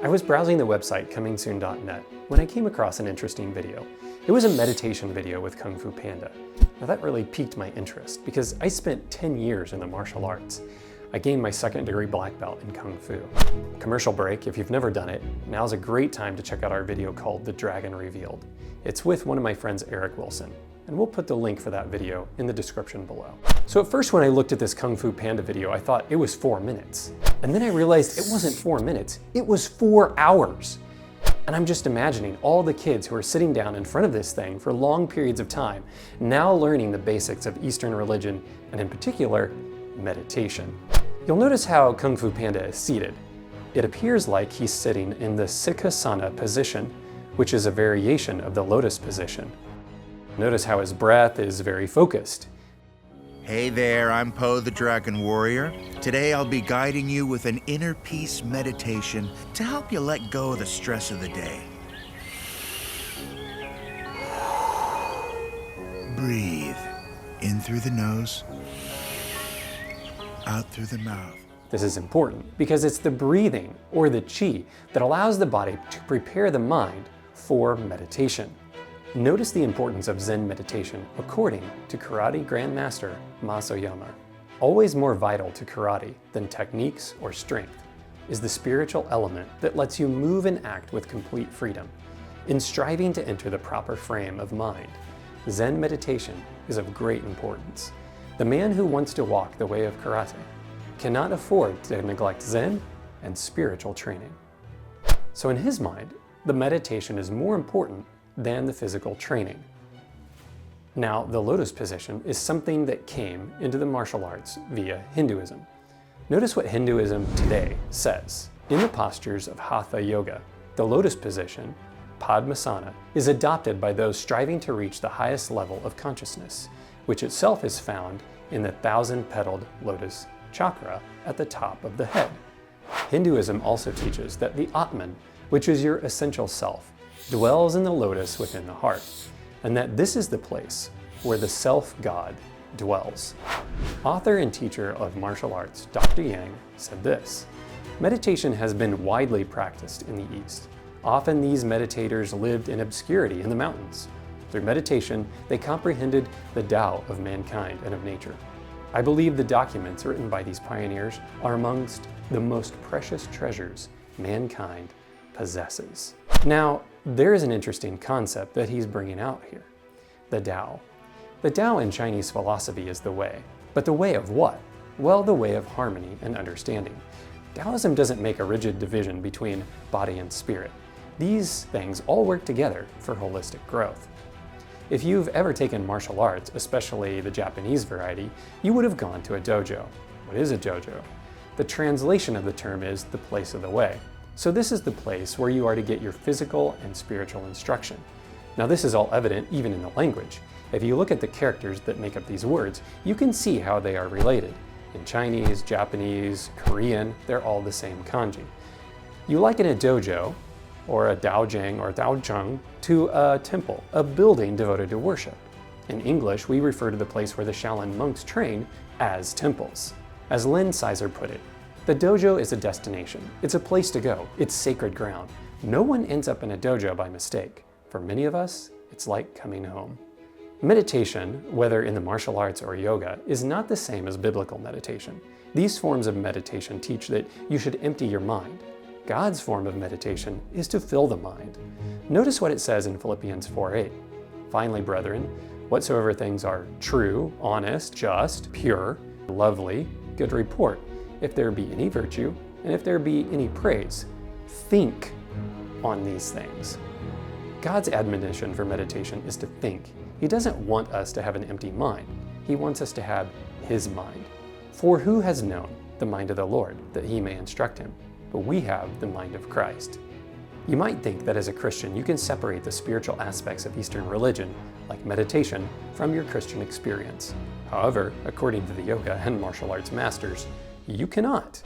I was browsing the website comingsoon.net when I came across an interesting video. It was a meditation video with Kung Fu Panda. Now that really piqued my interest because I spent 10 years in the martial arts. I gained my second-degree black belt in Kung Fu. Commercial break, if you've never done it, now's a great time to check out our video called The Dragon Revealed. It's with one of my friends, Eric Wilson, and we'll put the link for that video in the description below. So at first when I looked at this Kung Fu Panda video, I thought it was 4 minutes. And then I realized it wasn't 4 minutes, it was 4 hours. And I'm just imagining all the kids who are sitting down in front of this thing for long periods of time, now learning the basics of Eastern religion, and in particular, meditation. You'll notice how Kung Fu Panda is seated. It appears like he's sitting in the Sikhasana position, which is a variation of the Lotus position. Notice how his breath is very focused. Hey there, I'm Po the Dragon Warrior. Today I'll be guiding you with an inner peace meditation to help you let go of the stress of the day. Breathe in through the nose, out through the mouth. This is important because it's the breathing, or the qi, that allows the body to prepare the mind for meditation. Notice the importance of Zen meditation according to Karate Grandmaster Masoyama. Always more vital to karate than techniques or strength is the spiritual element that lets you move and act with complete freedom. In striving to enter the proper frame of mind, Zen meditation is of great importance. The man who wants to walk the way of karate cannot afford to neglect Zen and spiritual training. So in his mind, the meditation is more important than the physical training. Now, the Lotus position is something that came into the martial arts via Hinduism. Notice what Hinduism today says. In the postures of Hatha Yoga, the Lotus position, Padmasana, is adopted by those striving to reach the highest level of consciousness, which itself is found in the 1,000-petaled Lotus chakra at the top of the head. Hinduism also teaches that the Atman, which is your essential self, dwells in the lotus within the heart, and that this is the place where the self-God dwells. Author and teacher of martial arts, Dr. Yang, said this: meditation has been widely practiced in the East. Often these meditators lived in obscurity in the mountains. Through meditation, they comprehended the Tao of mankind and of nature. I believe the documents written by these pioneers are amongst the most precious treasures mankind possesses. Now, there is an interesting concept that he's bringing out here, the Tao. The Tao in Chinese philosophy is the way. But the way of what? Well, the way of harmony and understanding. Taoism doesn't make a rigid division between body and spirit. These things all work together for holistic growth. If you've ever taken martial arts, especially the Japanese variety, you would have gone to a dojo. What is a dojo? The translation of the term is the place of the way. So this is the place where you are to get your physical and spiritual instruction. Now this is all evident even in the language. If you look at the characters that make up these words, you can see how they are related. In Chinese, Japanese, Korean, they're all the same kanji. You liken a dojo, or a daojang or daojang, to a temple, a building devoted to worship. In English, we refer to the place where the Shaolin monks train as temples. As Lynn Sizer put it, the dojo is a destination. It's a place to go. It's sacred ground. No one ends up in a dojo by mistake. For many of us, it's like coming home. Meditation, whether in the martial arts or yoga, is not the same as biblical meditation. These forms of meditation teach that you should empty your mind. God's form of meditation is to fill the mind. Notice what it says in Philippians 4:8. Finally, brethren, whatsoever things are true, honest, just, pure, lovely, good report, if there be any virtue, and if there be any praise, think on these things. God's admonition for meditation is to think. He doesn't want us to have an empty mind. He wants us to have His mind. For who has known the mind of the Lord, that He may instruct him? But we have the mind of Christ. You might think that as a Christian, you can separate the spiritual aspects of Eastern religion, like meditation, from your Christian experience. However, according to the yoga and martial arts masters, you cannot.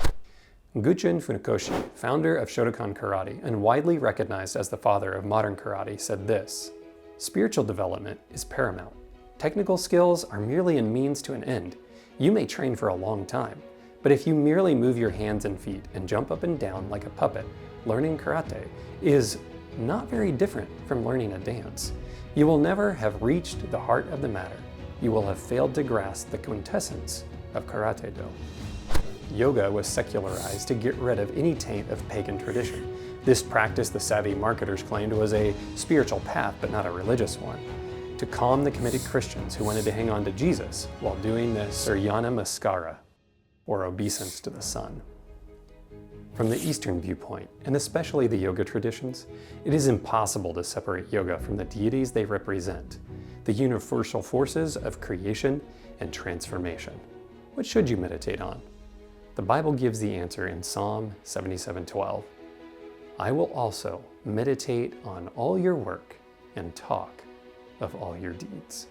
Guchin Funakoshi, founder of Shotokan Karate and widely recognized as the father of modern karate, said this: spiritual development is paramount. Technical skills are merely a means to an end. You may train for a long time, But if you merely move your hands and feet and jump up and down like a puppet, learning karate is not very different from learning a dance. You will never have reached the heart of the matter. You will have failed to grasp the quintessence of Karate-do. Yoga was secularized to get rid of any taint of pagan tradition. This practice, the savvy marketers claimed, was a spiritual path but not a religious one, to calm the committed Christians who wanted to hang on to Jesus while doing the Surya Namaskara, or obeisance to the sun. From the Eastern viewpoint, and especially the yoga traditions, it is impossible to separate yoga from the deities they represent, the universal forces of creation and transformation. What should you meditate on? The Bible gives the answer in Psalm 77:12. I will also meditate on all your work and talk of all your deeds.